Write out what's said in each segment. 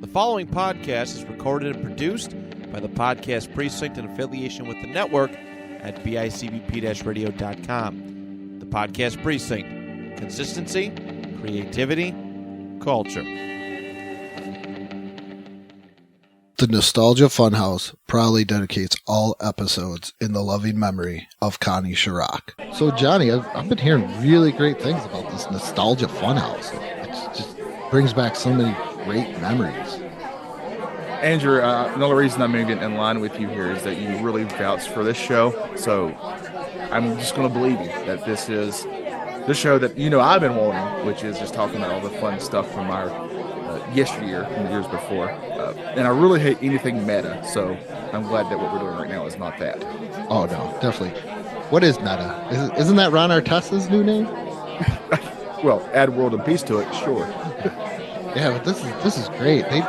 The following podcast is recorded and produced by the Podcast Precinct in affiliation with the network at bicbp-radio.com. The Podcast Precinct. Consistency, creativity, culture. The Nostalgia Funhouse proudly dedicates all episodes in the loving memory of Connie Chirac. So, Johnny, I've been hearing really great things about this Nostalgia Funhouse. It just brings back so many great memories. Andrew, another reason I'm moving in line with you here is that you really vouched for this show. So I'm just going to believe you that this is the show that, I've been wanting, which is just talking about all the fun stuff from our yesteryear and the years before. And I really hate anything meta. So I'm glad that what we're doing right now is not that. Oh, no, definitely. What is meta? Isn't that Ron Artesta's new name? Well, add world and peace to it, sure. Yeah, but this is great. They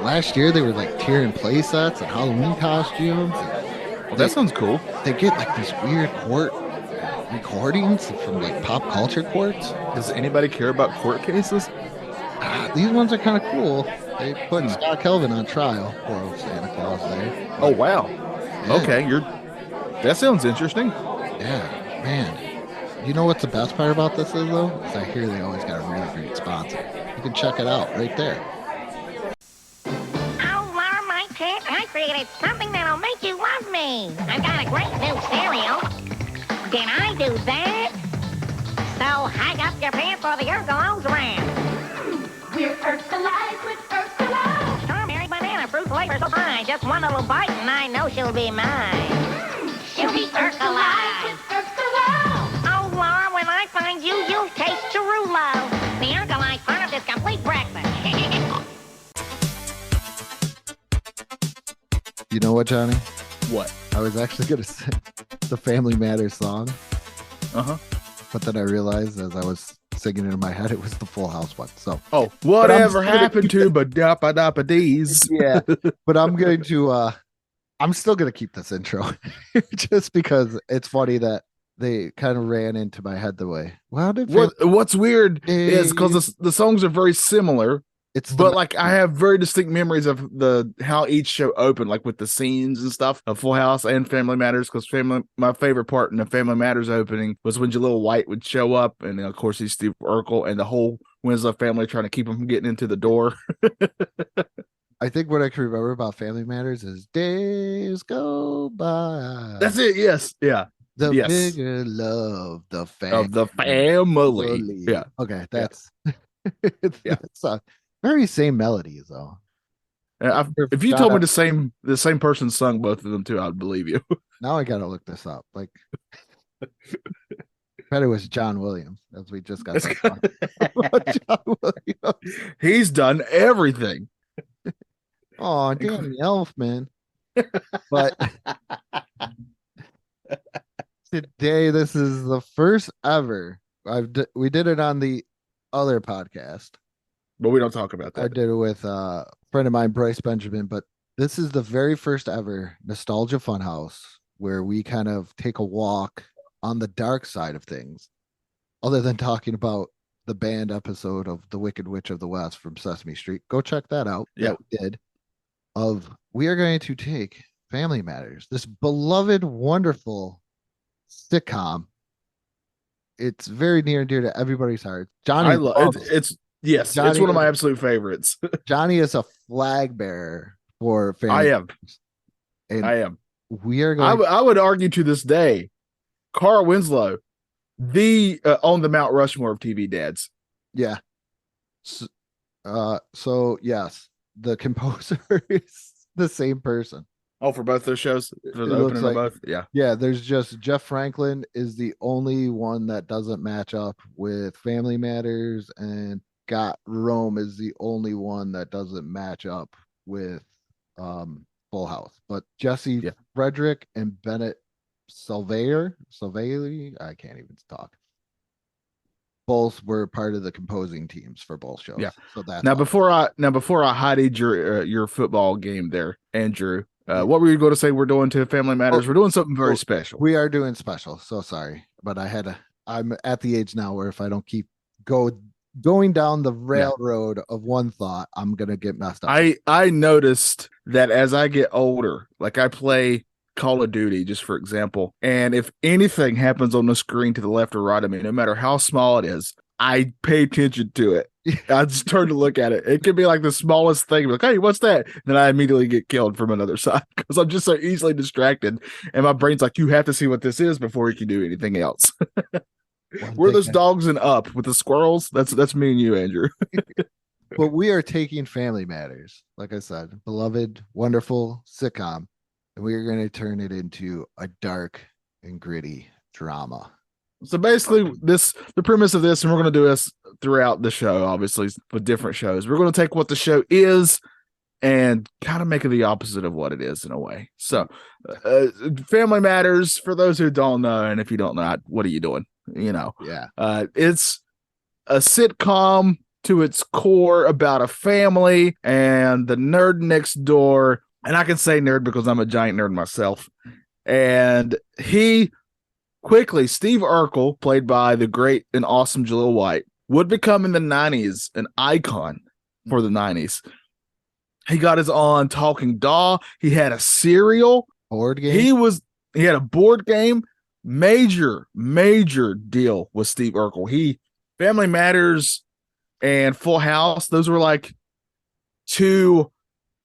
last year they were tiering play sets and Halloween costumes. Well, that sounds cool. They get these weird court recordings from pop culture courts. Does anybody care about court cases? These ones are kind of cool. They put Scott Kelvin on trial. Poor old Santa Claus there. Oh wow. Yeah. Okay, that sounds interesting. Yeah, man. You know what's the best part about this is though? Is I hear they always got a really great sponsor. You can check it out right there. I created something that'll make you love me. I've got a great new cereal. Did I do that? So hike up your pants for the Urkelos round. We're Urkelos with Urkelos. Strawberry banana fruit flavor so fine. Just one little bite and I know she'll be mine. She'll be Urkelos with Urkelos. Oh, Laura, when I find you, you'll taste Cherulo. The Urkelos part of this complete breakfast. You know what, Johnny? What? I was actually going to sing the Family Matters song. Uh-huh. But then I realized as I was singing it in my head, it was the Full House one. So, whatever happened to Badappa-Dappa-Dees? Yeah. But I'm going to, I'm still going to keep this intro just because it's funny that they kind of ran into my head the way. What's weird is because the songs are very similar. I have very distinct memories of how each show opened, with the scenes and stuff of Full House and Family Matters. Because my favorite part in the Family Matters opening was when Jaleel White would show up, and of course he's Steve Urkel and the whole Winslow family trying to keep him from getting into the door. I think what I can remember about Family Matters is days go by. That's it. Yes. Yeah. The bigger love, the family. Of the family. Yeah. Okay. That's it's very same melodies though. If you told me the same person sung both of them too, I'd believe you. Now I gotta look this up. Bet it was John Williams, as we just got John Williams. He's done everything. Oh, Danny Elfman. But today, this is the first ever. We did it on the other podcast. But we don't talk about that. I did it with a friend of mine, Bryce Benjamin, but this is the very first ever Nostalgia Funhouse where we kind of take a walk on the dark side of things, other than talking about the band episode of The Wicked Witch of the West from Sesame Street. Go check that out. Yeah, that we did. We are going to take Family Matters, this beloved, wonderful sitcom. It's very near and dear to everybody's heart. Johnny, I love it. Yes, Johnny, it's one of my absolute favorites. Johnny is a flag bearer for Family Matters. I am. We are going. I would argue to this day, Carl Winslow, on the Mount Rushmore of TV dads. Yeah. So yes, the composer is the same person. Oh, for both those shows? For the opening of both? Yeah. Yeah, there's just Jeff Franklin is the only one that doesn't match up with Family Matters, and Scott Rome is the only one that doesn't match up with Full House. But Jesse Frederick and Bennett Salvali, I can't even talk. Both were part of the composing teams for both shows. Yeah. So that's before I hided your football game there, Andrew. What were you going to say? We're doing to Family Matters. We're doing something very special. We are doing special. So sorry, but I'm at the age now where if I don't go going down the railroad of one thought, I'm gonna get messed up. I noticed that as I get older, like I play Call of Duty, just for example, and if anything happens on the screen to the left or right of me, no matter how small it is, I pay attention to it. I just turn to look at it. It could be like the smallest thing, like, hey, what's that? Then I immediately get killed from another side because I'm just so easily distracted. And my brain's like, you have to see what this is before you can do anything else. We're those dogs in Up with the squirrels. That's me and you, Andrew. But we are taking Family Matters, like I said, beloved, wonderful sitcom, and we are going to turn it into a dark and gritty drama. So basically, the premise of this, and we're going to do this throughout the show, obviously, with different shows. We're going to take what the show is and kind of make it the opposite of what it is in a way. So, Family Matters, for those who don't know, and if you don't know, what are you doing? Yeah. It's a sitcom to its core about a family and the nerd next door. And I can say nerd because I'm a giant nerd myself. And quickly, Steve Urkel, played by the great and awesome Jaleel White, would become in the 90s an icon for the 90s. He got his own talking doll. He had a cereal. Board game. He had a board game. Major deal with Steve Urkel. Family Matters and Full House, those were like two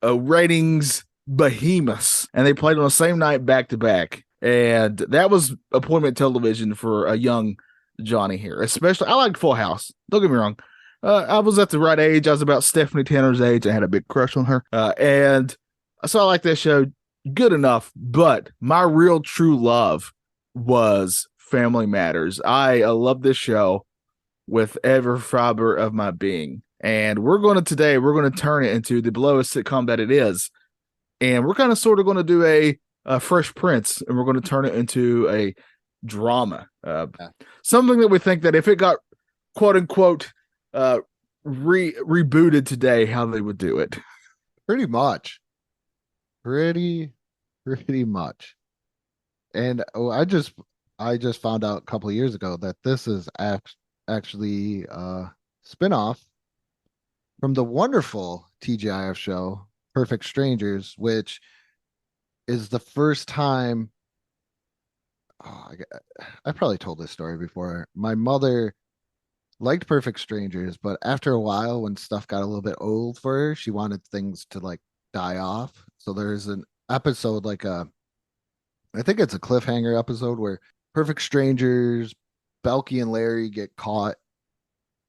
ratings behemoths, and they played on the same night back to back. And that was appointment television for a young Johnny here. Especially, I liked Full House. Don't get me wrong. I was at the right age. I was about Stephanie Tanner's age. I had a big crush on her. And so I liked that show good enough. But my real true love was Family Matters. I love this show with every fiber of my being. And we're going to turn it into the blowest sitcom that it is. And we're kind of sort of going to do a Fresh Prince, and we're going to turn it into a drama. Something that we think that if it got quote unquote rebooted today, how they would do it. Pretty much. Pretty much. And I just found out a couple of years ago that this is actually a spinoff from the wonderful TGIF show Perfect Strangers, which is the first time. I probably told this story before. My mother liked Perfect Strangers, but after a while, when stuff got a little bit old for her, she wanted things to like die off. So there's an episode I think it's a cliffhanger episode where Perfect Strangers, Belky and Larry get caught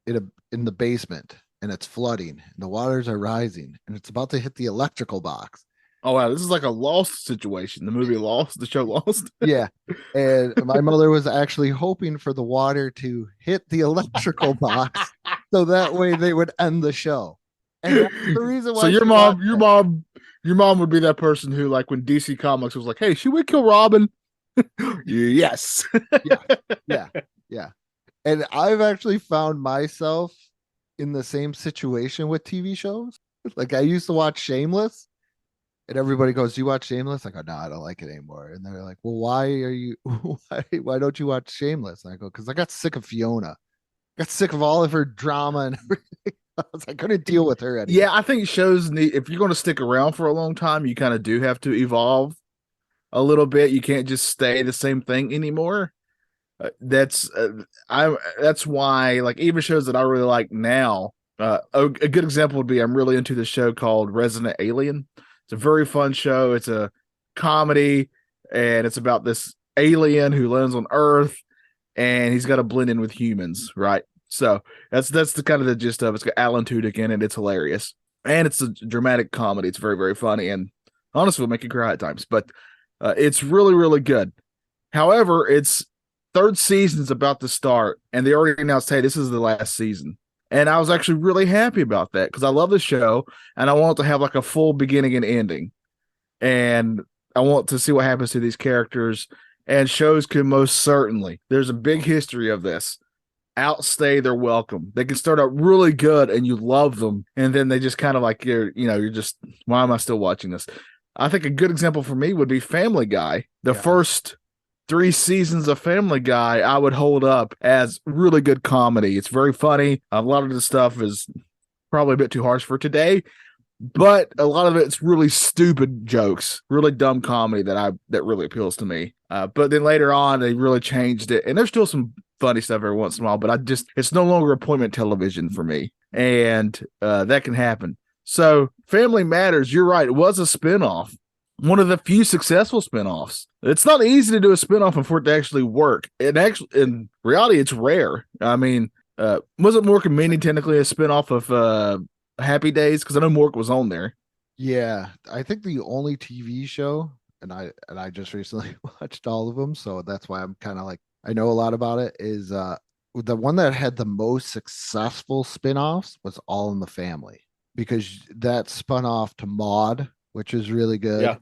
in the basement, and it's flooding, and the waters are rising, and it's about to hit the electrical box. Oh wow, this is like a Lost situation. The movie Lost, the show Lost. Yeah. And my mother was actually hoping for the water to hit the electrical box so that way they would end the show. And that's the reason why. So your mom would be that person who, like, when DC Comics was like, hey, should we kill Robin? Yes. Yeah. And I've actually found myself in the same situation with TV shows. Like, I used to watch Shameless, and everybody goes, "Do you watch Shameless?" I go, "No, I don't like it anymore." And they're like, "Well, why don't you watch Shameless?" And I go, "Because I got sick of Fiona. I got sick of all of her drama and everything else. I couldn't deal with her anymore." Yeah, I think shows need, if you're going to stick around for a long time, you kind of do have to evolve a little bit. You can't just stay the same thing anymore. That's why, like, even shows that I really like now. A good example would be, I'm really into this show called Resident Alien. It's a very fun show. It's a comedy, and it's about this alien who lands on Earth, and he's got to blend in with humans, right? So that's the kind of the gist of it. It's got Alan Tudyk in it. It's hilarious, and it's a dramatic comedy. It's very, very funny, and honestly, will make you cry at times. But it's really, really good. However, its third season is about to start, and they already announced, hey, this is the last season. And I was actually really happy about that because I love the show and I want it to have like a full beginning and ending. And I want to see what happens to these characters, and shows can most certainly, there's a big history of this, outstay their welcome. They can start out really good and you love them, and then they just kind of like, you're just, why am I still watching this? I think a good example for me would be Family Guy. The first 3 seasons of Family Guy, I would hold up as really good comedy. It's very funny. A lot of the stuff is probably a bit too harsh for today, but a lot of it's really stupid jokes, really dumb comedy that really appeals to me. But then later on, they really changed it, and there's still some funny stuff every once in a while. But it's no longer appointment television for me, and that can happen. So, Family Matters, you're right. It was a spinoff, one of the few successful spinoffs. It's not easy to do a spinoff and for it to actually work. In reality, it's rare. I mean, wasn't Mork and Mindy technically a spinoff of Happy Days? Because I know Mork was on there. Yeah, I think the only TV show, and I just recently watched all of them, so that's why I'm kind of like I know a lot about it. Is the one that had the most successful spin-offs was All in the Family, because that spun off to Maude, which is really good. Yeah.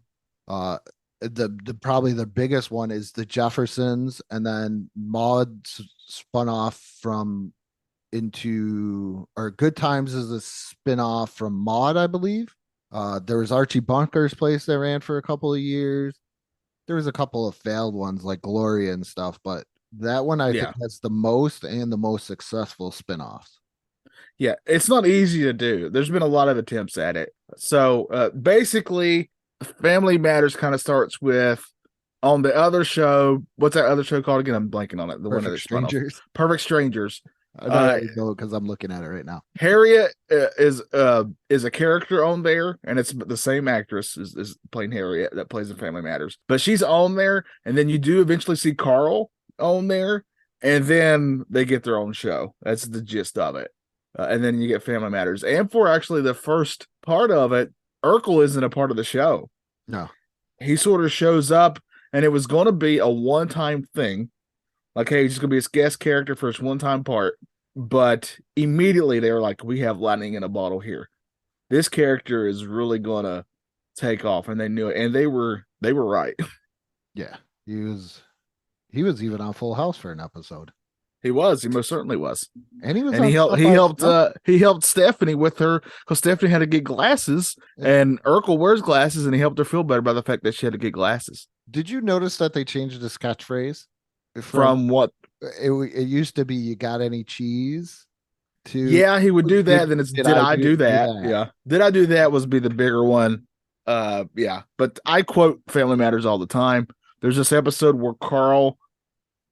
The probably the biggest one is the Jeffersons, and then Maude spun off from into or Good Times is a spin-off from Maude, I believe. There was Archie Bunker's Place that ran for a couple of years. There was a couple of failed ones like Gloria and stuff, but that one I think has the most and the most successful spin-offs. Yeah, it's not easy to do. There's been a lot of attempts at it. So basically, Family Matters kind of starts with on the other show. What's that other show called again? I'm blanking on it. The one that Strangers. Perfect Strangers. I know because I'm looking at it right now. Harriet is a character on there, and it's the same actress is playing Harriet that plays in Family Matters. But she's on there, and then you do eventually see Carl on there, and then they get their own show. That's the gist of it. And then you get Family Matters. And for actually the first part of it, Urkel isn't a part of the show. No. He sort of shows up, and it was going to be a one-time thing. Like, hey, he's just going to be his guest character for his one-time part. But immediately they were like, we have lightning in a bottle here. This character is really going to take off. And they knew it. And they were right. Yeah. He was even on Full House for an episode. He most certainly was. And he helped Stephanie with her because Stephanie had to get glasses, and Urkel wears glasses, and he helped her feel better by the fact that she had to get glasses. Did you notice that they changed the catchphrase from what it used to be? You got any cheese? Yeah, he would do that. Then it's did I do that? Yeah, did I do that was be the bigger one. Yeah, but I quote Family Matters all the time. There's this episode where Carl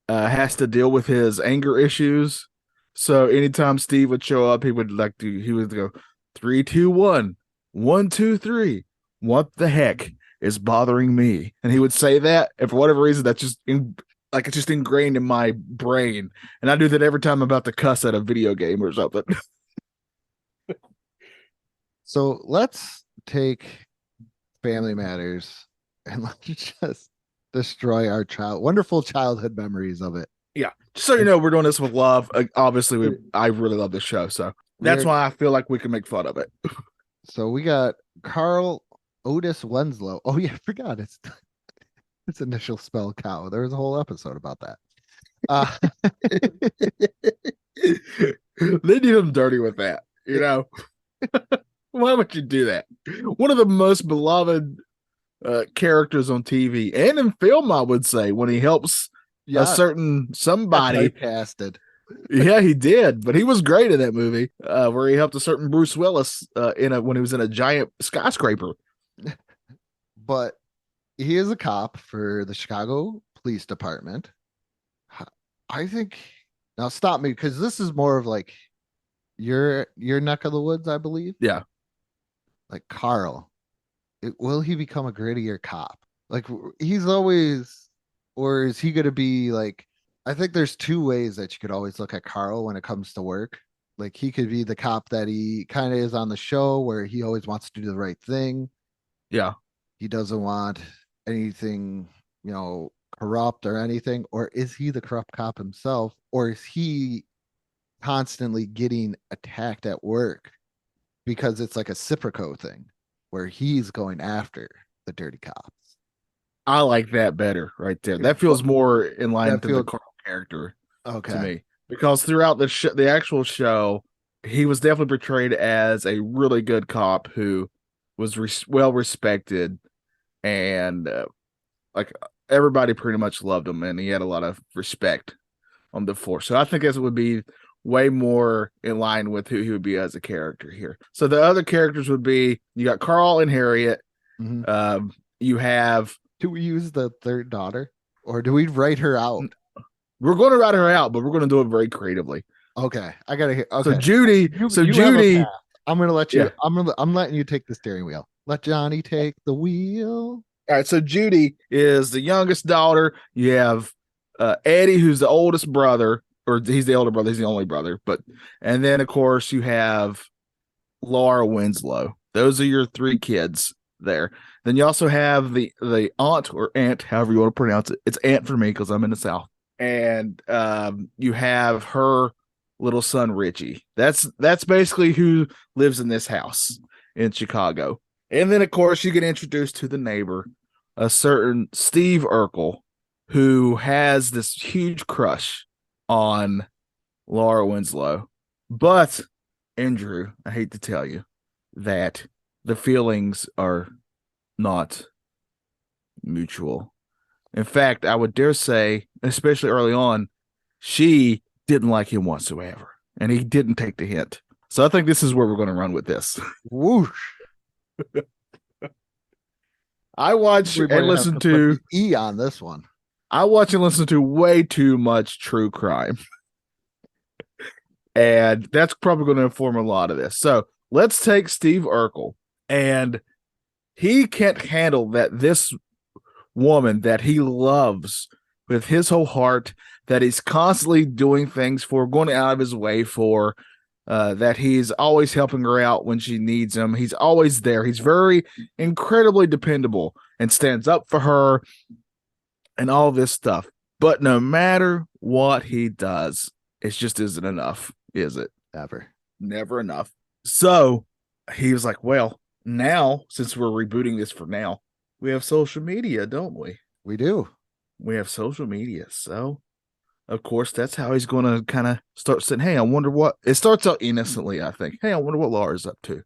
has to deal with his anger issues. So anytime Steve would show up, he would go 3, 2, 1, 1, 2, 3. What the heck is bothering me? And he would say that, and for whatever reason, that's just it's just ingrained in my brain. And I do that every time I'm about to cuss at a video game or something. So let's take Family Matters and let's just destroy our wonderful childhood memories of it. Yeah. Just so you know, we're doing this with love. Obviously, I really love this show. So that's why I feel like we can make fun of it. So we got Carl Otis Winslow. Oh, yeah, I forgot. It's initial spell cow. There was a whole episode about that. They did him dirty with that, you know? Why would you do that? One of the most beloved characters on TV and in film, I would say, when he helps a certain somebody. Casted. Yeah, he did, but he was great in that movie where he helped a certain Bruce Willis when he was in a giant skyscraper. But he is a cop for the Chicago Police Department. I think now stop me because this is more of like your neck of the woods, I believe. Yeah, like Carl. Will he become a grittier cop? Like he's always, or is he going to be like? I think there's two ways that you could always look at Carl when it comes to work. Like he could be the cop that he kind of is on the show where he always wants to do the right thing. Yeah. He doesn't want anything, corrupt or anything. Or is he the corrupt cop himself? Or is he constantly getting attacked at work because it's like a Ciprico thing where he's going after the dirty cops? I like that better right there. That feels more in line with the Carl character to me. Because throughout the actual show, he was definitely portrayed as a really good cop who was well respected and everybody pretty much loved him, and he had a lot of respect on the force. So I think this would be way more in line with who he would be as a character here. So the other characters would be, you got Carl and Harriet. Mhm. You have, Do we use the third daughter, or do we write her out? we're going to write her out, but we're going to do it very creatively. Okay, I gotta hear. So Okay, Judy, you have a Judy, path. I'm gonna let you. yeah. I'm letting you take the steering wheel. Let Johnny take the wheel. All right, so Judy is the youngest daughter. You have Eddie, who's the oldest brother, or he's the older brother. He's the only brother. And then of course you have Laura Winslow. Those are your three kids there. Then you also have the aunt or aunt, however you want to pronounce it. It's aunt for me because I'm in the South. And you have her little son Richie. That's basically who lives in this house in Chicago. And then, of course, you get introduced to the neighbor, a certain Steve Urkel, who has this huge crush on Laura Winslow. But, Andrew, I hate to tell you that the feelings are not mutual. In fact, I would dare say, especially early on, she didn't like him whatsoever, and he didn't take the hint. So I think this is where we're going to run with this. Whoosh. I watch We might and have listen put to the E on this one. I watch and listen to way too much true crime. And that's probably going to inform a lot of this. So let's take Steve Urkel, and he can't handle that this woman that he loves with his whole heart, that he's constantly doing things for, going out of his way for, that he's always helping her out when she needs him. He's always there. He's very incredibly dependable and stands up for her and all this stuff. But no matter what he does, it just isn't enough, is it? Never enough. So he was like, well, now, since we're rebooting this for now, we have social media, don't we? We do. We have social media. So, of course, that's how he's going to kind of start saying, hey, I wonder what, it starts out innocently, I think. Hey, I wonder what Laura's up to.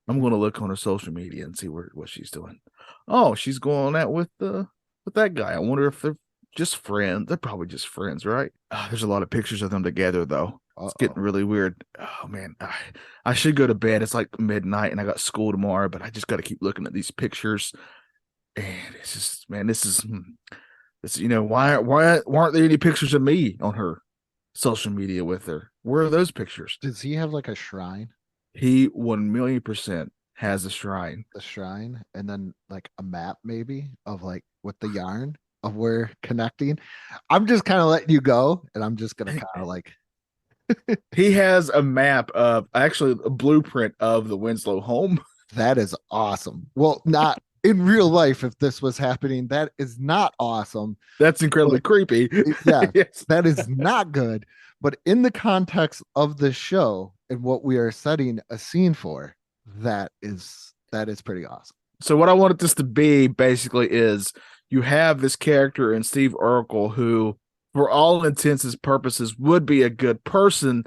I'm going to look on her social media and see what she's doing. Oh, she's going out with that guy. I wonder if they're just friends. They're probably just friends, right? There's a lot of pictures of them together, though. It's getting really weird. Oh, man. I should go to bed. It's like midnight and I got school tomorrow, but I just got to keep looking at these pictures. And it's just, man, this is, why aren't there any pictures of me on her social media with her? Where are those pictures? Does he have like a shrine? He 1,000,000% has a shrine. The shrine, and then like a map maybe of like with the yarn of where connecting. I'm just kind of letting you go, and I'm just gonna kind of like. He has a map of, actually a blueprint of the Winslow home. That is awesome. Well, not in real life. If this was happening, that is not awesome. That's incredibly creepy. Yeah, Yes. that is not good. But in the context of the show and what we are setting a scene for, that is pretty awesome. So what I wanted this to be basically is you have this character in Steve Urkel who, for all intents and purposes, would be a good person,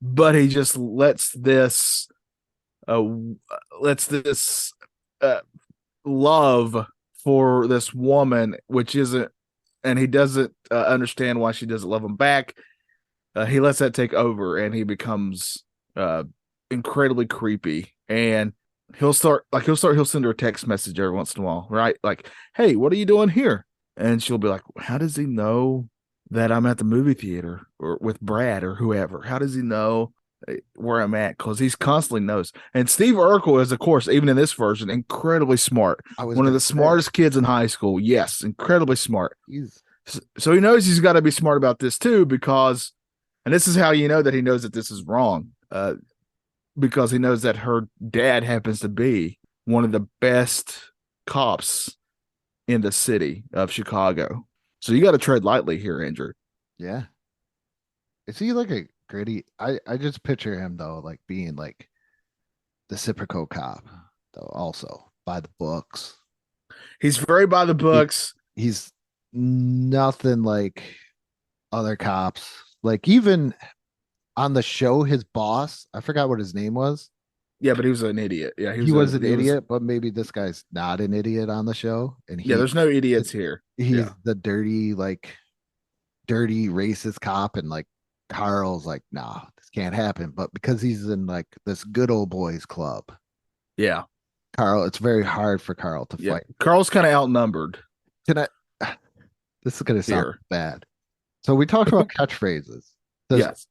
but he just lets this love for this woman, which isn't, and he doesn't understand why she doesn't love him back. He lets that take over, and he becomes incredibly creepy. And he'll send her a text message every once in a while, right? Like, hey, what are you doing here? And she'll be like, how does he know that I'm at the movie theater or with Brad or whoever? How does he know where I'm at? Because he's constantly knows. And Steve Urkel is, of course, even in this version, incredibly smart. One of the smartest kids in high school. Yes, incredibly smart. So he knows he's got to be smart about this too, because, and this is how you know that he knows that this is wrong, because he knows that her dad happens to be one of the best cops in the city of Chicago. So you got to tread lightly here, Andrew. Yeah. Is he like a gritty? I just picture him though, like being like the Ciprico cop, though, also by the books. He's very by the books. He's nothing like other cops. Like even on the show, his boss, I forgot what his name was. Yeah, but he was an idiot. Yeah, He was an idiot, but maybe this guy's not an idiot on the show, and Yeah, there's no idiots here. he's Yeah. the dirty racist cop, and like Carl's like, nah, this can't happen. But because he's in like this good old boys club, Yeah. Carl, it's very hard for Carl to Yeah. fight. Carl's kind of outnumbered Can I? This is gonna sound here. bad. So we talked about catchphrases. Yes.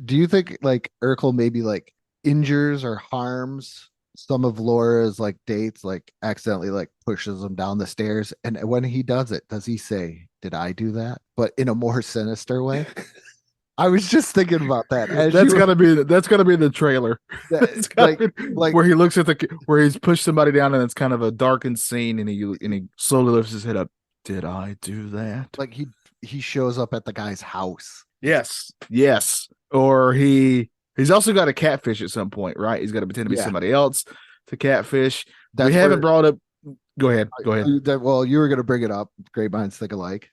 Do you think like Urkel maybe like injures or harms some of Laura's like dates, like accidentally like pushes them down the stairs? And when he does it, does he say, "Did I do that?" But in a more sinister way? I was just thinking about that. That's gotta be the trailer. It's gotta be where he looks at where he's pushed somebody down and it's kind of a darkened scene and he slowly lifts his head up. Did I do that? Like he shows up at the guy's house. Yes. Or he's also got a catfish at some point, right? He's got to pretend to be somebody else to catfish. We haven't brought up. Go ahead. Well, you were going to bring it up. Great minds think alike.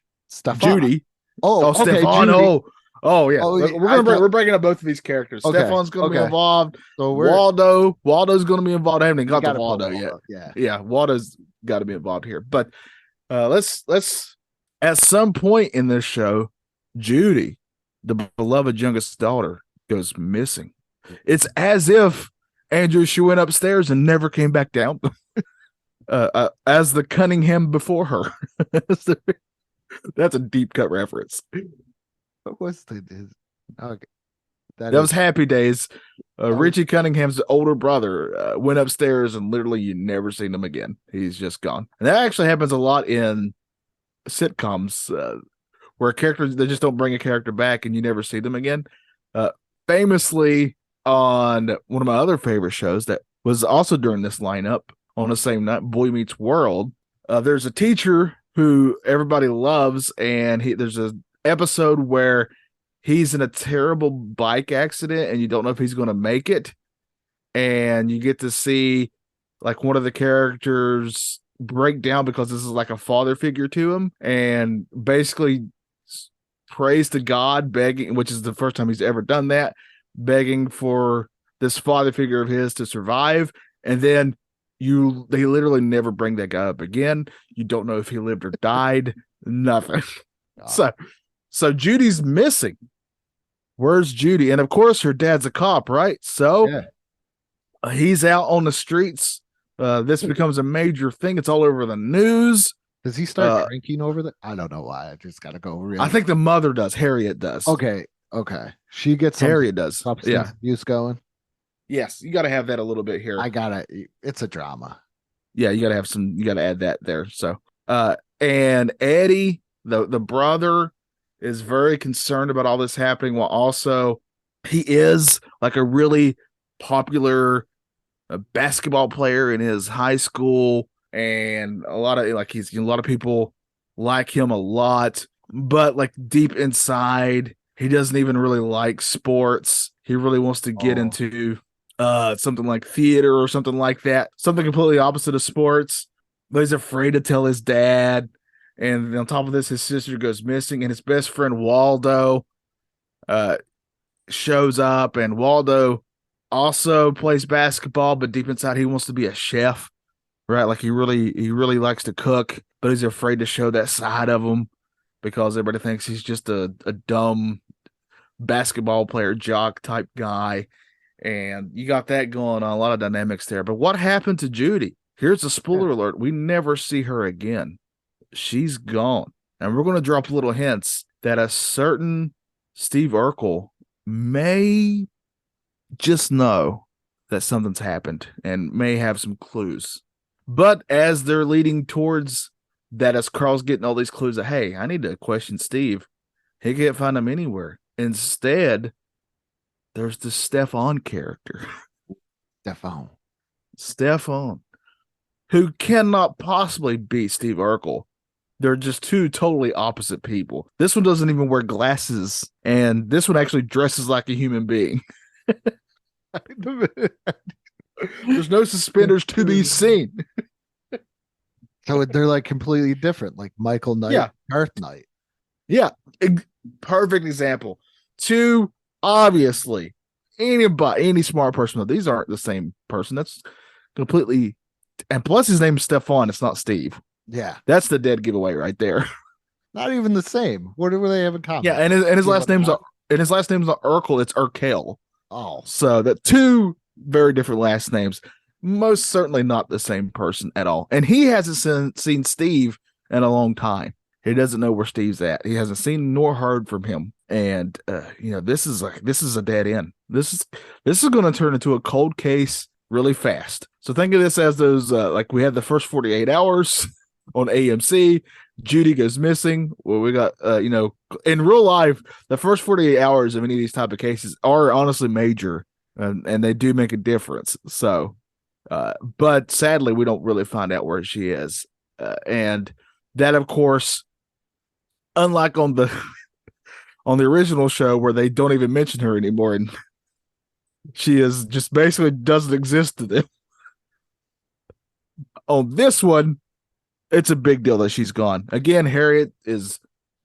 Judy. Oh, Stefan. Judy. Yeah. We're breaking up both of these characters. Okay. Stefan's going to be involved. So Waldo's going to be involved. I haven't even got to Waldo yet. Yeah. Waldo's got to be involved here. But let's at some point in this show, Judy, the beloved youngest daughter, goes missing. It's as if Andrew, she went upstairs and never came back down. As the Cunningham before her. That's a deep cut reference. What was okay. That was Happy Days. Richie Cunningham's older brother went upstairs and literally you never seen him again. He's just gone. And that actually happens a lot in sitcoms where characters, they just don't bring a character back and you never see them again. Famously on one of my other favorite shows that was also during this lineup on the same night, Boy Meets World, there's a teacher who everybody loves, and there's an episode where he's in a terrible bike accident and you don't know if he's going to make it, and you get to see like one of the characters break down because this is like a father figure to him, and basically prays to God, begging, which is the first time he's ever done that, begging for this father figure of his to survive. And then they literally never bring that guy up again. You don't know if he lived or died. Nothing. So Judy's missing. Where's Judy? And of course her dad's a cop, right? So he's out on the streets. This becomes a major thing. It's all over the news. Does he start drinking over there? I don't know why. I just gotta go over. I think the mother does. Harriet does. Okay. She gets Harriet does. Substance abuse going. Yes, you got to have that a little bit here. It's a drama. Yeah, you got to have some. You got to add that there. So, and Eddie, the brother, is very concerned about all this happening. While also, he is like a really popular basketball player in his high school, and a lot of people like him a lot. But like deep inside, he doesn't even really like sports. He really wants to get into something like theater or something like that, something completely opposite of sports, but he's afraid to tell his dad. And on top of this, his sister goes missing, and his best friend Waldo shows up, and Waldo also plays basketball, but deep inside he wants to be a chef, right? Like he really likes to cook, but he's afraid to show that side of him because everybody thinks he's just a dumb basketball player jock type guy. And you got that going on, a lot of dynamics there. But what happened to Judy? Here's a spoiler alert. We never see her again. She's gone. And we're going to drop little hints that a certain Steve Urkel may just know that something's happened and may have some clues. But as they're leading towards that, as Carl's getting all these clues that, hey, I need to question Steve. He can't find him anywhere. Instead, there's the Stefan character. Stefan, who cannot possibly be Steve Urkel. They're just two totally opposite people. This one doesn't even wear glasses, and this one actually dresses like a human being. There's no suspenders to be seen. So they're like completely different, like Michael Knight, Garth Knight. Yeah, perfect example. Two obviously any smart person, these aren't the same person. That's completely, and plus his name's Stefan. It's not Steve. Yeah. That's the dead giveaway right there. Not even the same. What do they have in common? Yeah, and his Give last a name's nod? not Urkel. It's Urkel. Oh, So that two very different last names. Most certainly not the same person at all. And he hasn't seen Steve in a long time. He doesn't know where Steve's at. He hasn't seen nor heard from him. And this is a dead end. This is going to turn into a cold case really fast. So think of this as those like we had the first 48 hours on AMC. Judy goes missing. Well, we got in real life, the first 48 hours of any of these type of cases are honestly major, and they do make a difference. So, but sadly, we don't really find out where she is, and that, of course, unlike on the on the original show where they don't even mention her anymore, and she is just basically doesn't exist to them. On this one, it's a big deal that she's gone. Again, Harriet is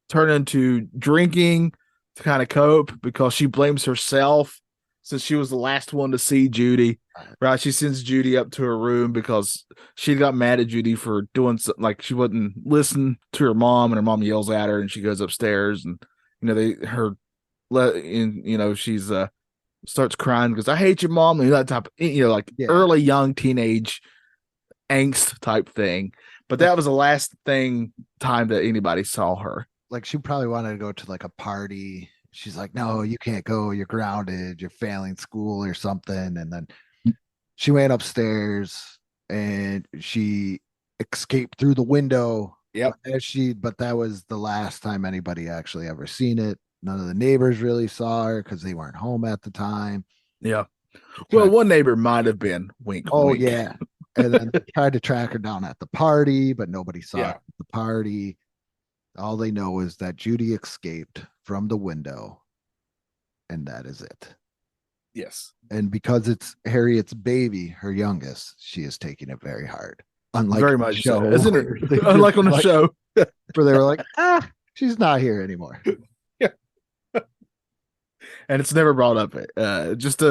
turning to drinking to kind of cope because she blames herself since she was the last one to see Judy. Right? She sends Judy up to her room because she got mad at Judy for doing something, like she wouldn't listen to her mom, and her mom yells at her, and she goes upstairs, and she's starts crying because I hate your mom, and that type of, early young teenage angst type thing. But that was the last time that anybody saw her. like she probably wanted to go to like a party. She's like, no, you can't go. You're grounded. You're failing school or something. And then she went upstairs and she escaped through the window. Yep. But that was the last time anybody actually ever seen it. None of the neighbors really saw her because they weren't home at the time. Yeah. Well, one neighbor might have been. Wink. Oh, wink. yeah. And then tried to track her down at the party, but nobody saw her at the party. All they know is that Judy escaped from the window, and that is it. Yes. And because it's Harriet's baby, her youngest, she is taking it very hard. Unlike very the much show, so, isn't where it? they Unlike on the like- show. where they were like, she's not here anymore. And it's never brought up. Just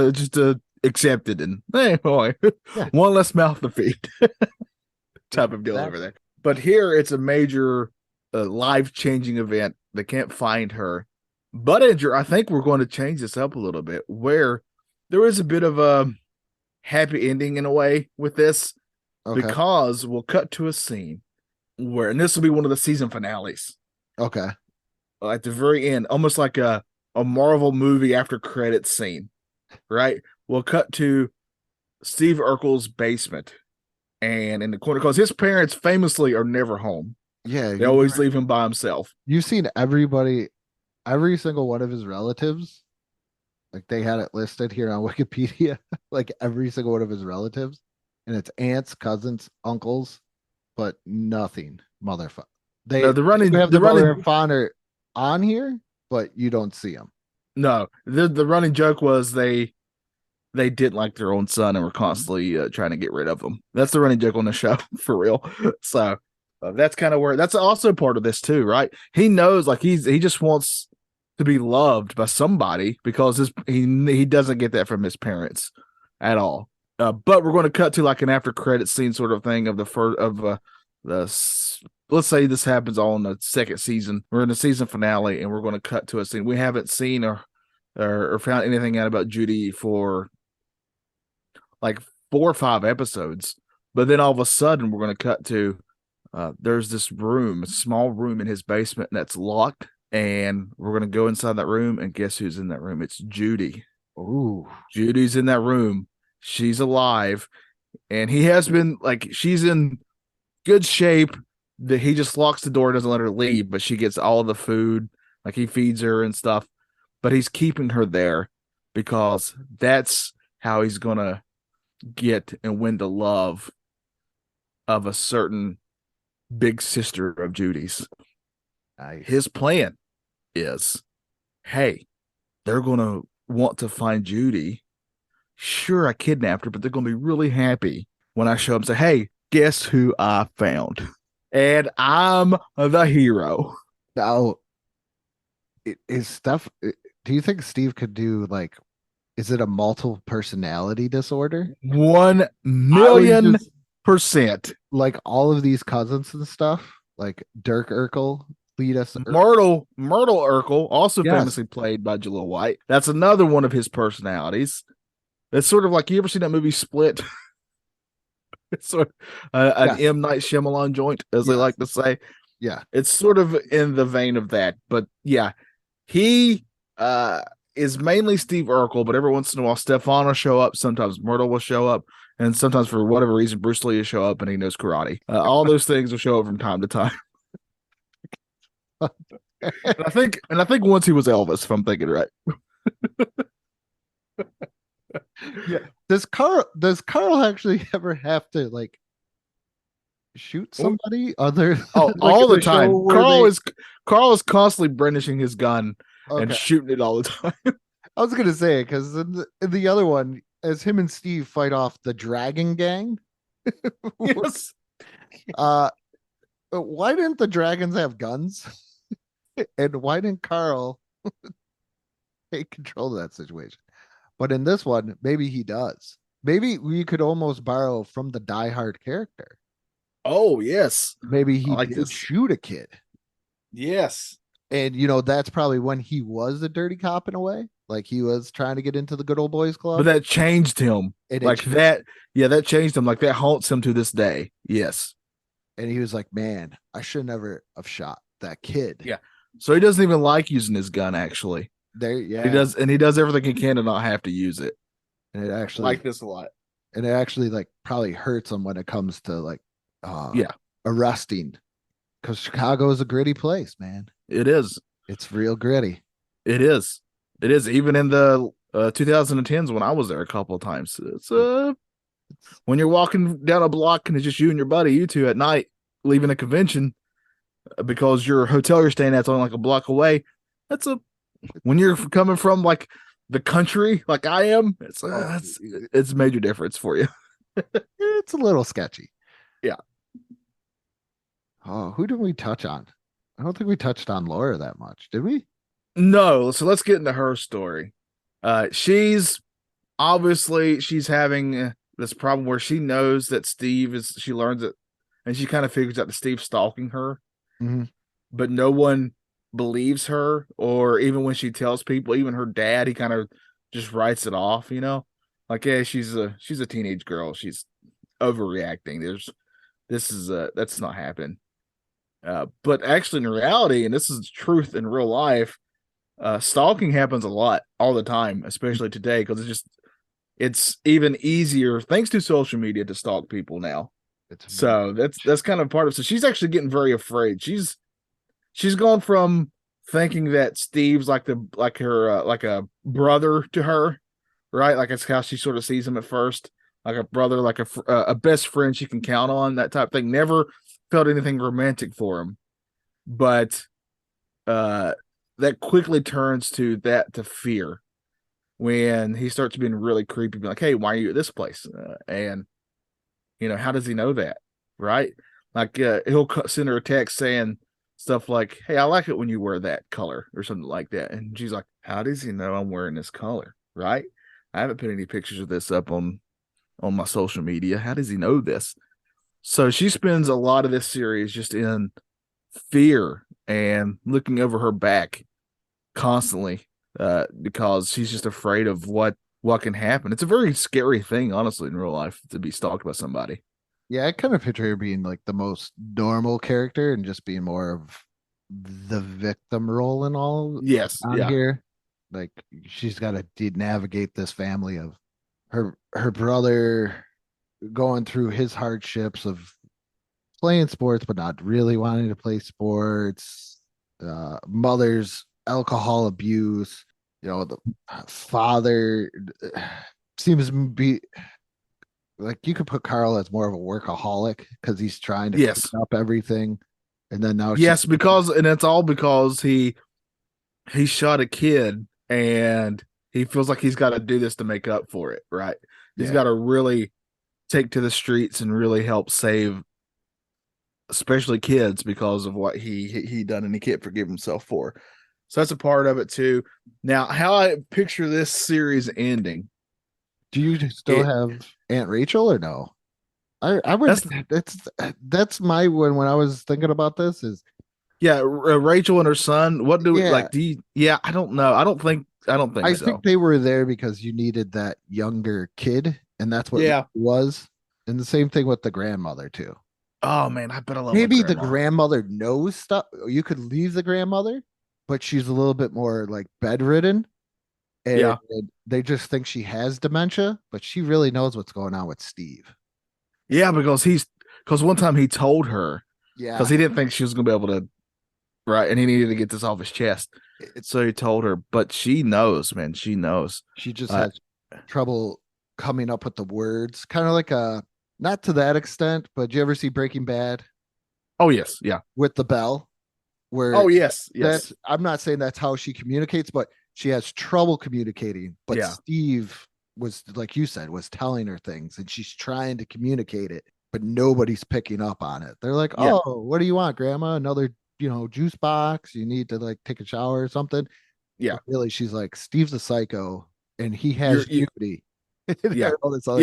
accepted, and hey, boy, Yeah. one less mouth to feed type of deal over there. But here it's a major life-changing event. They can't find her. But Andrew, I think we're going to change this up a little bit, where there is a bit of a happy ending in a way with this, because we'll cut to a scene where, and this will be one of the season finales. Okay. At the very end, almost like a Marvel movie after credits scene, right? We'll cut to Steve Urkel's basement, and in the corner, because his parents famously are never home. Yeah. They always leave him by himself. You've seen everybody, every single one of his relatives. Like they had it listed here on Wikipedia, like every single one of his relatives. And it's aunts, cousins, uncles, but nothing, motherfucker. They No, the running have the the mother running and father on here, but you don't see them. no the running joke was they didn't like their own son and were constantly trying to get rid of him. That's the running joke on the show for real. So that's kind of where that's also part of this too, right? He knows, like he just wants to be loved by somebody because he doesn't get that from his parents at all. But we're going to cut to like an after credit scene sort of thing of let's say this happens all in the second season. We're in the season finale, and we're going to cut to a scene. We haven't seen or found anything out about Judy for like 4 or 5 episodes. But then all of a sudden, we're going to cut to there's this room, a small room in his basement that's locked, and we're going to go inside that room, and guess who's in that room? It's Judy. Ooh. Judy's in that room. She's alive, and he has been, like, she's in good shape. That he just locks the door, doesn't let her leave, but she gets all the food, like he feeds her and stuff. But he's keeping her there because that's how he's gonna get and win the love of a certain big sister of Judy's. Nice. His plan is, hey, they're gonna want to find Judy. Sure, I kidnapped her, but they're gonna be really happy when I show up and say, hey, guess who I found? And I'm the hero. Now, is stuff. Do you think Steve could do like Is it a multiple personality disorder? 1,000,000%. Like all of these cousins and stuff, like Dirk Urkel, Cletus. Myrtle Urkel, also Yes. famously played by Jaleel White. That's another one of his personalities. It's sort of like, you ever seen that movie Split? It's sort of an Yes. M. Night Shyamalan joint, as they Yes. like to say. Yeah. It's sort of in the vein of that. But yeah, he is mainly Steve Urkel, but every once in a while Stefan will show up. Sometimes Myrtle will show up. And sometimes, for whatever reason, Bruce Lee will show up and he knows karate. All those things will show up from time to time. And I think once he was Elvis, if I'm thinking right. Yeah. Does Carl actually ever have to like shoot somebody other Oh, like all in the time. show where Carl is constantly brandishing his gun and Okay. shooting it all the time. I was gonna say because in the other one, as him and Steve fight off the Dragon Gang, Yes. why didn't the dragons have guns? And why didn't Carl take control of that situation? But in this one, maybe he does. Maybe we could almost borrow from the Die Hard character. Oh, yes. Maybe he I like did this. shoot a kid. Yes. And that's probably when he was a dirty cop in a way. Like he was trying to get into the good old boys club. But that changed him. And Like that. Yeah, that changed him. Like that haunts him to this day. Yes. And he was like, man, I should never have shot that kid. Yeah. So he doesn't even like using his gun, actually. Yeah. He does everything he can to not have to use it. And it actually Like this a lot. And it actually like probably hurts him when it comes to like Yeah. arresting. Because Chicago is a gritty place, man. It is. It's real gritty. It is. It is. Even in the 2010s when I was there a couple of times. It's when you're walking down a block and it's just you and your buddy, you two at night, leaving a convention because your hotel you're staying at's only like a block away. When you're coming from like the country, like I am, it's a major difference for you. It's a little sketchy. Yeah. Oh, who did we touch on? I don't think we touched on Laura that much, did we? No, so let's get into her story. She's having this problem where she knows that she learns it, and she kind of figures out that Steve's stalking her, but no one believes her, or even when she tells people, even her dad, he kind of just writes it off, like, yeah, she's a teenage girl. She's overreacting. That's not happening. But actually in reality, and this is truth in real life, stalking happens a lot all the time, especially today, because it's even easier thanks to social media to stalk people now. So that's kind of part of it. So she's actually getting very afraid. She's gone from thinking that Steve's like a brother to her, right? Like it's how she sort of sees him at first, like a brother, like a best friend she can count on, that type of thing. Never felt anything romantic for him, but that quickly turns to fear when he starts being really creepy, being like, hey, why are you at this place? And how does he know that, right? Like he'll send her a text saying stuff like, hey, I like it when you wear that color or something like that, and she's like, how does he know I'm wearing this color, right? I haven't put any pictures of this up on my social media. How does he know this? So she spends a lot of this series just in fear and looking over her back constantly because she's just afraid of what can happen. It's a very scary thing, honestly, in real life, to be stalked by somebody. Yeah, I kind of picture her being like the most normal character and just being more of the victim role in all here. Like she's got to navigate this family of her brother going through his hardships of playing sports but not really wanting to play sports, mother's alcohol abuse, the father seems to be like, you could put Carl as more of a workaholic because he's trying to clean up everything, and then now it's all because he shot a kid and he feels like he's got to do this to make up for it, right? He's got to really take to the streets and really help save especially kids because of what he done and he can't forgive himself for. So that's a part of it too. Now, how I picture this series ending. Do you still have Aunt Rachel or no? I would. That's my one when I was thinking about this is Rachel and her son. What do yeah. do you? Yeah, I don't know. I don't think I so. think they were there because you needed that younger kid, and that's what Yeah. it was. And the same thing with the grandmother too. Oh man, I bet I love Maybe my the grandma. grandmother knows stuff. You could leave the grandmother, but she's a little bit more like bedridden. And Yeah. they just think she has dementia, but she really knows what's going on with Steve. Yeah, because one time he told her Yeah. because he didn't think she was gonna be able to, right, and he needed to get this off his chest. So he told her, but she knows, man. She knows. She just has trouble coming up with the words. Kind of like not to that extent, but do you ever see Breaking Bad Oh yes, yeah. with the bell? Where Oh yes, yes. I'm not saying that's how she communicates, but she has trouble communicating. But Yeah. Steve was, like you said, was telling her things and she's trying to communicate it, but nobody's picking up on it. They're like, Yeah. oh, what do you want, grandma? Another, juice box? You need to like take a shower or something? Yeah. But really, she's like, Steve's a psycho and he has Judy. Yeah. All this other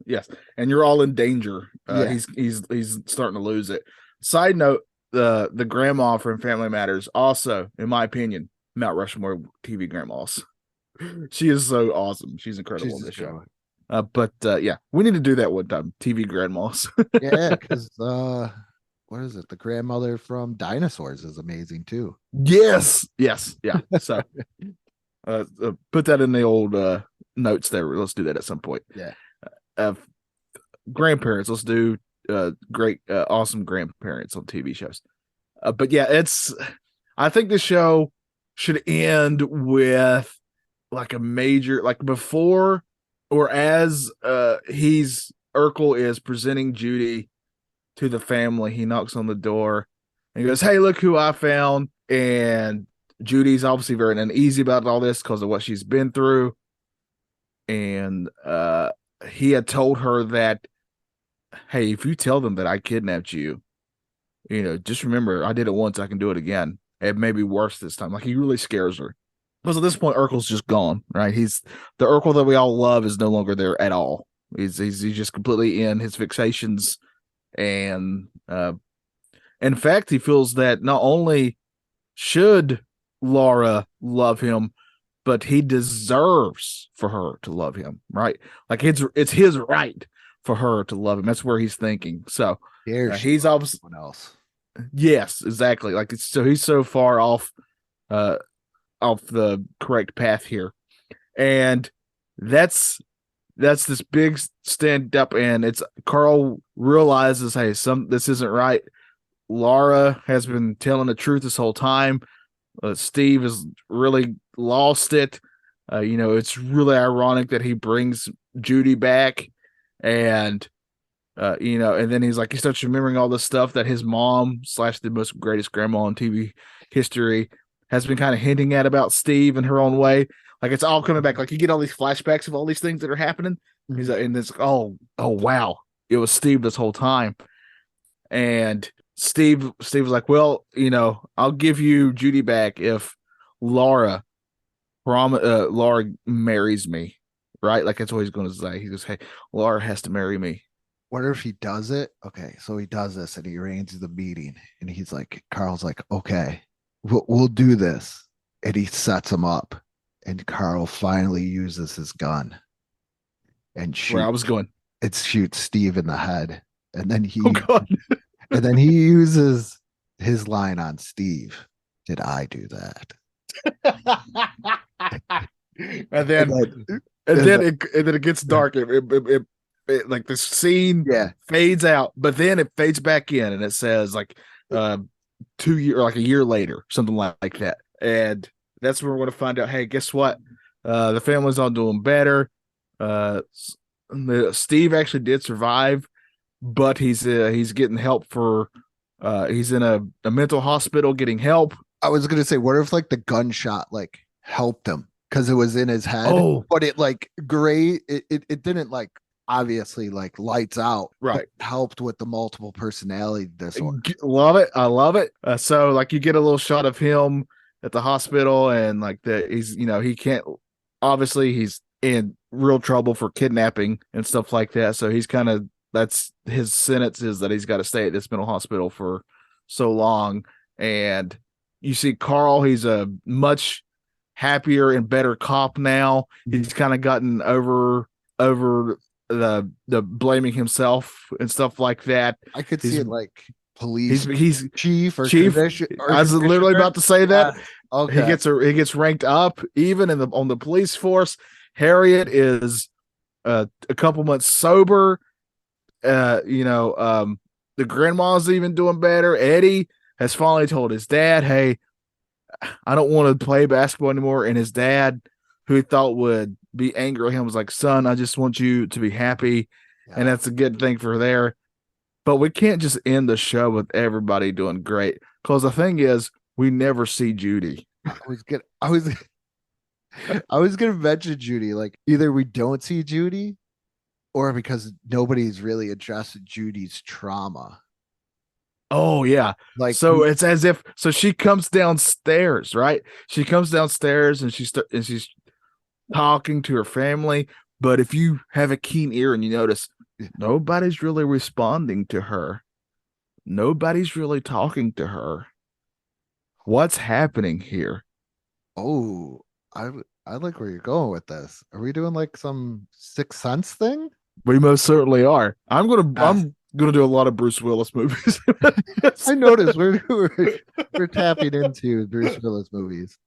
Yes. And you're all in danger. Yeah. He's starting to lose it. Side note, the grandma from Family Matters, also, in my opinion, Mount Rushmore TV grandmas. She is so awesome. She's incredible on this show. But we need to do that one time. TV grandmas. Yeah, because what is it? The grandmother from Dinosaurs is amazing too. Yes. Yeah. So put that in the old notes there. Let's do that at some point. Yeah. Grandparents. Let's do great, awesome grandparents on TV shows. But yeah, I think the show should end with like a major, like before or as Urkel is presenting Judy to the family, he knocks on the door and he goes, "Hey, look who I found." And Judy's obviously very uneasy about all this because of what she's been through. And he had told her that, hey, if you tell them that I kidnapped you, just remember, I did it once, I can do it again. It may be worse this time. Like, he really scares her. Because at this point, Urkel's just gone, right? The Urkel that we all love is no longer there at all. He's just completely in his fixations. And in fact, he feels that not only should Laura love him, but he deserves for her to love him, right? Like, it's his right for her to love him. That's where he's thinking. So he's obviously someone else. Yes, exactly. Like, so he's so far off the correct path here, and that's this big stand up, and it's Carl realizes, hey, this isn't right. Laura has been telling the truth this whole time. Steve has really lost it. It's really ironic that he brings Judy back, and and then he starts remembering all the stuff that his mom / the most greatest grandma on TV history has been kind of hinting at about Steve in her own way. Like, it's all coming back. Like, you get all these flashbacks of all these things that are happening. Mm-hmm. And it's like, oh wow, it was Steve this whole time. And Steve was like, well, I'll give you Judy back if Laura marries me, right? Like, that's what he's going to say. He goes, hey, Laura has to marry me. Wonder if he does it. Okay, so he does this and he arranges the meeting, and he's like, Carl's like, okay, we'll do this, and he sets him up, and Carl finally uses his gun and shoots Steve in the head, and then and then he uses his line on Steve. Did I do that? and then it gets dark. It like the scene fades out, but then it fades back in, and it says like 2 years, or like a year later, something like that. And that's where we're going to find out, hey, guess what? The family's all doing better. Steve actually did survive, but he's getting help for he's in a mental hospital getting help. I was going to say, what if like the gunshot like helped him because it was in his head, but it like it didn't like obviously like lights out, right? Helped with the multiple personality disorder. Love it. I love it. So like, you get a little shot of him at the hospital, and like he's he can't, obviously he's in real trouble for kidnapping and stuff like that. So he's kind of, that's his sentence, is that he's got to stay at this mental hospital for so long. And you see Carl, he's a much happier and better cop now. He's kind of gotten over the blaming himself and stuff like that. I could see it like police he's chief or I was literally about to say that. Okay. He gets ranked up even on the police force. Harriet is a couple months sober. The grandma's even doing better. Eddie has finally told his dad, "Hey, I don't want to play basketball anymore." And his dad, who he thought would be angry at him, was like, "Son, I just want you to be happy." Yeah. And that's a good thing for there. But we can't just end the show with everybody doing great, because the thing is, we never see Judy. I was gonna mention Judy. Like, either we don't see Judy, or because nobody's really addressed Judy's trauma. Oh yeah. Like, so it's as if, so she comes downstairs, right? She comes downstairs and she's talking to her family. But if you have a keen ear and you notice, nobody's really responding to her. Nobody's really talking to her. What's happening here? Oh, I like where you're going with this. Are we doing like some Sixth Sense thing? We most certainly are. I'm gonna do a lot of Bruce Willis movies. I noticed we're tapping into Bruce Willis movies.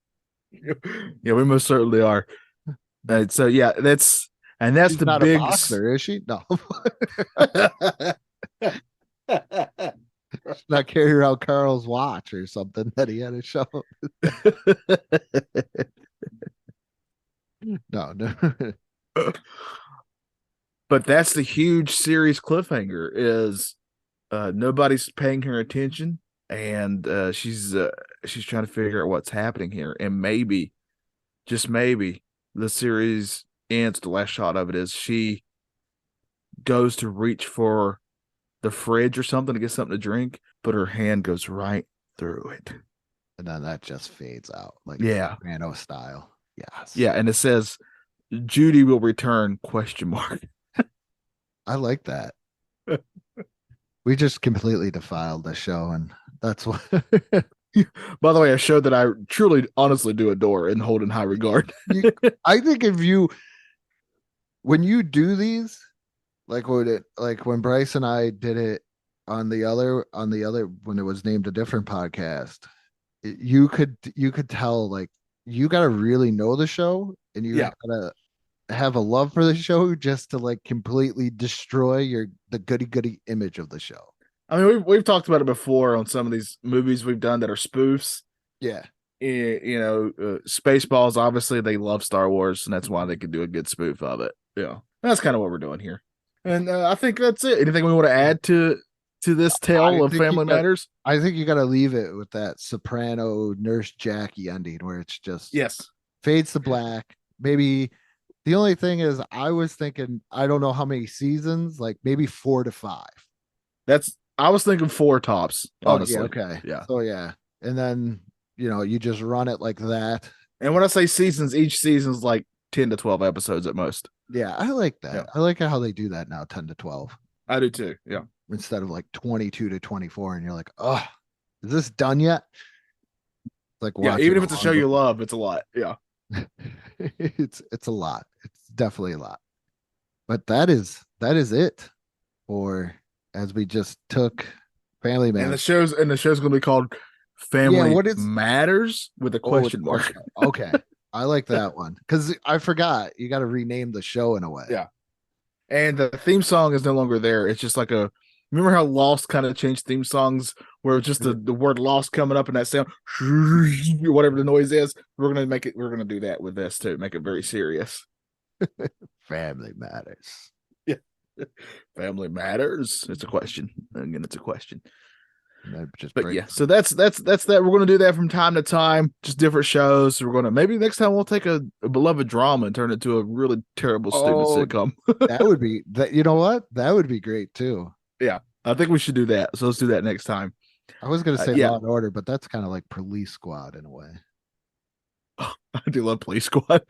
Yeah, we most certainly are. So yeah, that's She's the not big a boxer, is she? No. She's not carrying around Carl's watch or something that he had to show. No. But that's the huge series cliffhanger, is nobody's paying her attention, and she's trying to figure out what's happening here. And maybe, just maybe, the series ends, the last shot of it is she goes to reach for the fridge or something to get something to drink, but her hand goes right through it. And then that just fades out, like Soprano style. Yes. Yeah, and it says Judy will return ? I like that. We just completely defiled the show, and that's what. By the way, a show that I truly, honestly do adore and hold in high regard. I think when you do these, like when Bryce and I did it on the other when it was named a different podcast, you could tell, like, you got to really know the show, and you got to have a love for the show just to like completely destroy the goody image of the show. I mean, we've talked about it before on some of these movies we've done that are spoofs. Yeah. Spaceballs, obviously they love Star Wars, and that's why they could do a good spoof of it. Yeah. That's kind of what we're doing here. And I think that's it. Anything we want to add to this tale of Family Matters? I think you got to leave it with that Soprano Nurse Jackie ending, where it's just fades to black. Maybe the only thing is, I was thinking, I don't know how many seasons, like maybe 4 to 5. I was thinking 4 tops, honestly. Oh, yeah, okay. Yeah. So yeah. And then, you just run it like that. And when I say seasons, each season's like 10 to 12 episodes at most. Yeah, I like that. Yeah. I like how they do that now, 10 to 12. I do too. Yeah. Instead of like 22 to 24, and you're like, oh, is this done yet? Like, even if it's a show you love, it's a lot. Yeah. it's a lot. It's definitely a lot. But that is it for, as we just took Family Man. And the show's gonna be called Family Matters with a question mark. Okay. I like that one, because I forgot you got to rename the show in a way. Yeah. And the theme song is no longer there. It's just like remember how Lost kind of changed theme songs, where it's just the word Lost coming up in that sound, whatever the noise is. We're going to do that with this too. Make it very serious. Family Matters. Yeah. Family Matters. It's a question. Again, it's a question. So that's that. We're going to do that from time to time, just different shows. We're going to, maybe next time we'll take a beloved drama and turn it to a really terrible, stupid sitcom. That would be that. You know what? That would be great too. Yeah, I think we should do that. So let's do that next time. I was going to say Law and Order, but that's kind of like Police Squad in a way. I do love Police Squad.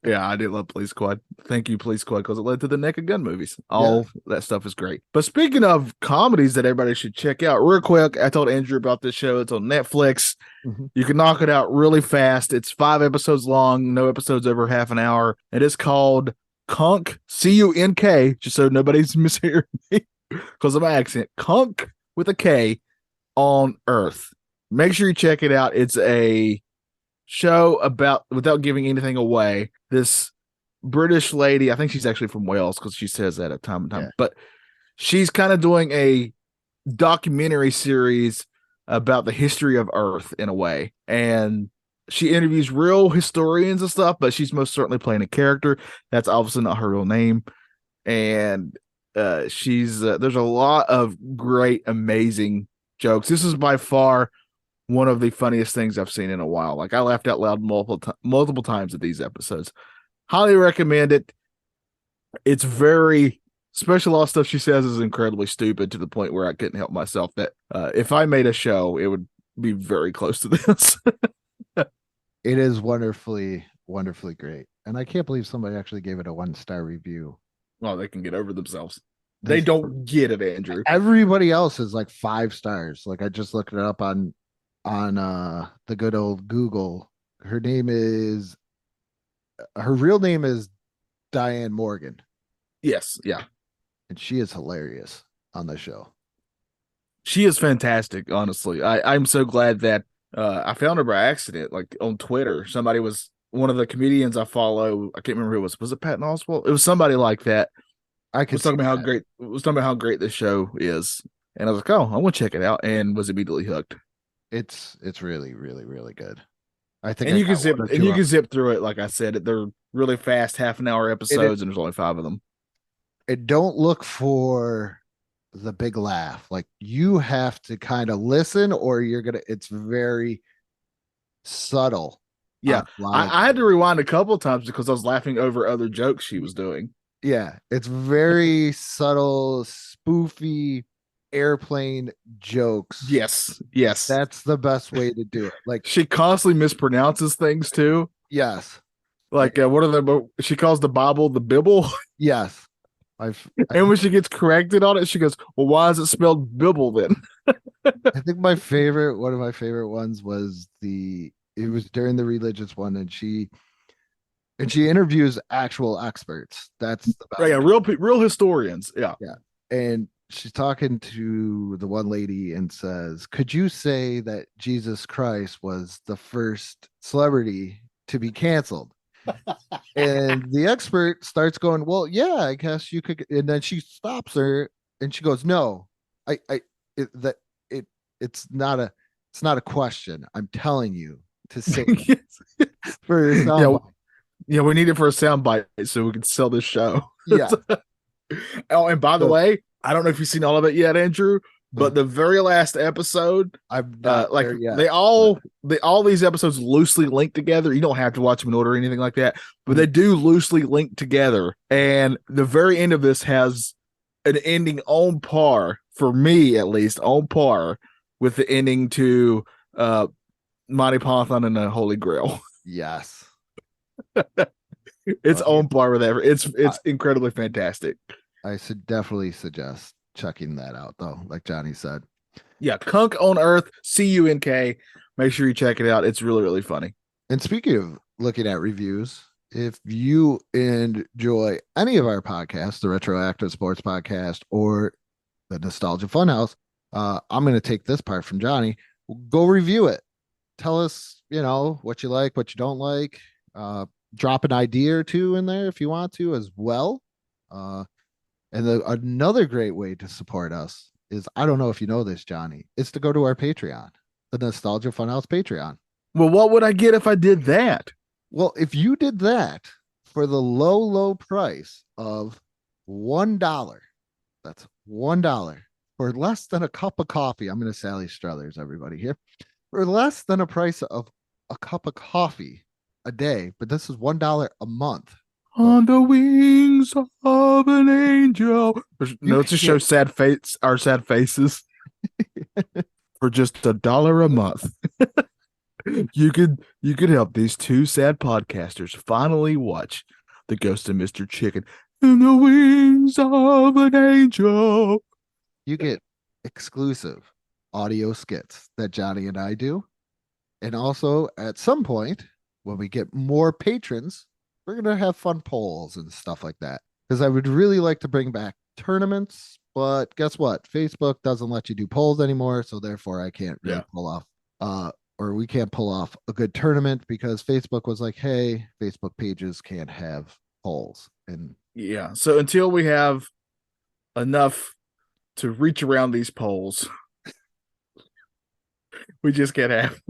Yeah, I do love Police Squad. Thank you, Police Squad, because it led to the Naked Gun movies. All that stuff is great. But speaking of comedies that everybody should check out, real quick, I told Andrew about this show. It's on Netflix. You can knock it out really fast. It's 5 episodes long, no episodes over half an hour. It is called Kunk, C-U-N-K, just so nobody's mishearing me because of my accent. Kunk with a K on Earth. Make sure you check it out. It's a show about, without giving anything away, this British lady, I think she's actually from Wales because she says that at time and time, but she's kind of doing a documentary series about the history of Earth in a way. And she interviews real historians and stuff, but she's most certainly playing a character. That's obviously not her real name. And she's there's a lot of great, amazing jokes. This is by far one of the funniest things I've seen in a while. Like, I laughed out loud multiple times at these episodes. Highly recommend it. It's very special. All stuff she says is incredibly stupid to the point where I couldn't help myself that if I made a show, it would be very close to this. It is wonderfully, wonderfully great. And I can't believe somebody actually gave it a 1-star review. Well, they can get over themselves. They don't get it, Andrew. Everybody else is like 5 stars. Like, I just looked it up on the good old Google. Her real name is Diane Morgan. Yes, yeah. And she is hilarious on the show. She is fantastic, honestly. I'm so glad that I found her by accident, like on Twitter. Somebody was, one of the comedians I follow, I can't remember who it was. Was it Patton Oswalt? It was somebody like that. Was talking about how great this show is. And I was like, oh, I want to check it out, and was immediately hooked. It's really, really, really good. I think, and you can zip through it. Like I said, they're really fast, half-an-hour episodes, and there's only 5 of them. And don't look for the big laugh. Like, you have to kind of listen, or it's very subtle. Yeah, I had to rewind a couple of times because I was laughing over other jokes she was doing. Yeah, it's very subtle, spoofy airplane jokes. Yes. That's the best way to do it. Like, she constantly mispronounces things too. Yes. Like, she calls the Bible the Bibble. Yes. And when she gets corrected on it, she goes, well, why is it spelled Bibble then? I think one of my favorite ones was it was during the religious one, and she interviews actual experts. That's the best. Right, yeah, real historians. Yeah. And she's talking to the one lady and says, could you say that Jesus Christ was the first celebrity to be canceled? And the expert starts going, well, yeah, I guess you could. And then she stops her and she goes, no, it's not a question. I'm telling you to say for yeah, we need it for a soundbite so we can sell this show. Yeah. Oh, and by the way, I don't know if you've seen all of it yet, Andrew, but the very last episode, they all these episodes loosely link together. You don't have to watch them in order or anything like that, but they do loosely link together. And the very end of this has an ending on par, for me at least, on par with the ending to Monty Python and the Holy Grail. Yes. It's on par with ever. It's incredibly fantastic. I should definitely suggest checking that out, though, like Johnny said. Yeah, Kunk on Earth, C-U-N-K. Make sure you check it out. It's really, really funny. And speaking of looking at reviews, if you enjoy any of our podcasts, the Retroactive Sports Podcast or the Nostalgia Funhouse, I'm going to take this part from Johnny. Go review it. Tell us, what you like, what you don't like. Drop an idea or two in there if you want to as well. And another great way to support us is, I don't know if you know this, Johnny, is to go to our Patreon, the Nostalgia Funhouse Patreon. Well, what would I get if I did that? Well, if you did that for the low, low price of $1, that's $1 for less than a cup of coffee. I'm going to Sally Struthers, everybody here, for less than a price of a cup of coffee a day, but this is $1 a month. On the wings of an angel. No, it's to show our sad faces for just $1 a month. You could help these two sad podcasters finally watch The Ghost of Mr. Chicken in the wings of an angel. You get exclusive audio skits that Johnny and I do. And also, at some point, when we get more patrons, we're going to have fun polls and stuff like that. Because I would really like to bring back tournaments. But guess what? Facebook doesn't let you do polls anymore. So therefore, I can't really pull off, or we can't pull off a good tournament because Facebook was like, hey, Facebook pages can't have polls. And yeah, so until we have enough to reach around these polls, we just can't have.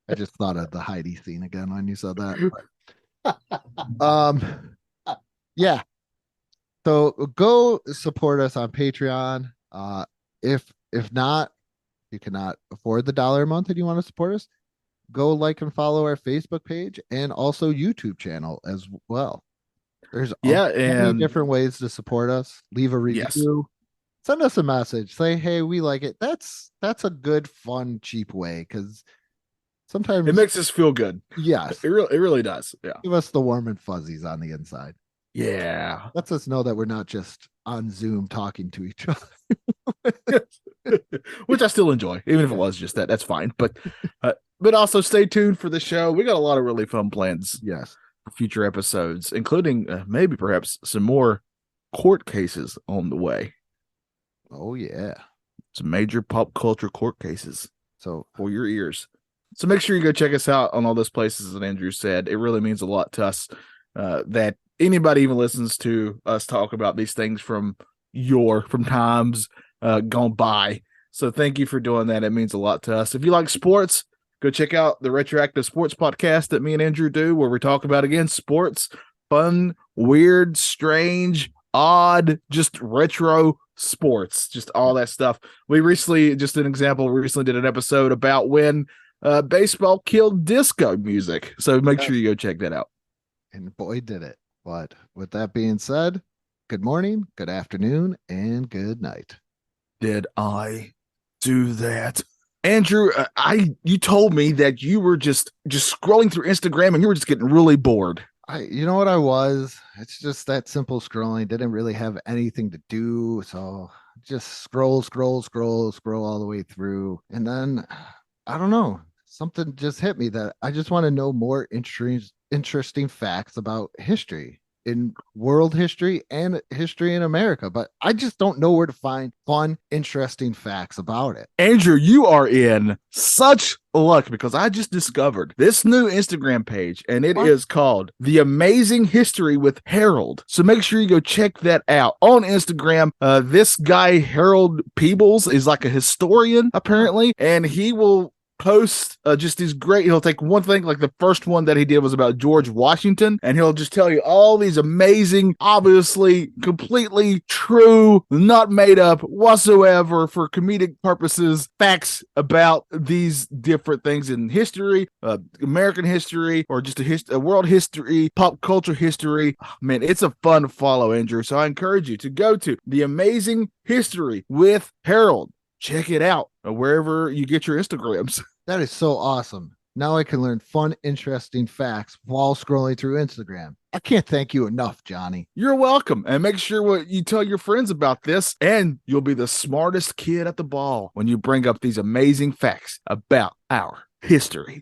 I just thought of the Heidi scene again when you said that. Yeah. So go support us on Patreon. If not, you cannot afford the $1 a month and you want to support us, go like and follow our Facebook page and also YouTube channel as well. There's many different ways to support us. Leave a review. Yes. Send us a message. Say, hey, we like it. That's a good, fun, cheap way because sometimes it makes us feel good. Yes. It really does. Yeah. Give us the warm and fuzzies on the inside. Yeah. Lets us know that we're not just on Zoom talking to each other. Which I still enjoy, even if it was just that. That's fine. But also stay tuned for the show. We got a lot of really fun plans. Yes. For future episodes, including maybe perhaps some more court cases on the way. Oh yeah. Some major pop culture court cases. So for your ears. So make sure you go check us out on all those places that Andrew said. It really means a lot to us that anybody even listens to us talk about these things from times gone by. So thank you for doing that. It means a lot to us. If you like sports, go check out the Retroactive Sports podcast that me and Andrew do, where we talk about, again, sports, fun, weird, strange, odd, just retro sports, just all that stuff. We recently, just an example, we recently did an episode about when baseball killed disco music. So make sure you go check that out. And boy, did it. But with that being said, good morning, good afternoon, and good night. Did I do that? Andrew, you told me that you were just scrolling through Instagram and you were just getting really bored. You know what I was? It's just that simple scrolling. Didn't really have anything to do. So just scroll all the way through. And then, I don't know, something just hit me that I just want to know more interesting facts about history, in world history and history in America, but I just don't know where to find fun, interesting facts about it. Andrew, you are in such luck because I just discovered this new Instagram page and it is called The Amazing History with Harold. So make sure you go check that out on Instagram. This guy, Harold Peebles, is like a historian apparently, and he will post just these great, he'll take one thing, like the first one that he did was about George Washington, and he'll just tell you all these amazing, obviously completely true, not made up whatsoever for comedic purposes, facts about these different things in history, American history, or just a world history, pop culture history. Oh, man, it's a fun follow, Andrew. So I encourage you to go to The Amazing History with Harold. Check it out wherever you get your Instagrams. That is so awesome. Now I can learn fun, interesting facts while scrolling through Instagram. I can't thank you enough, Johnny. You're welcome. And make sure you tell your friends about this, and you'll be the smartest kid at the ball when you bring up these amazing facts about our history.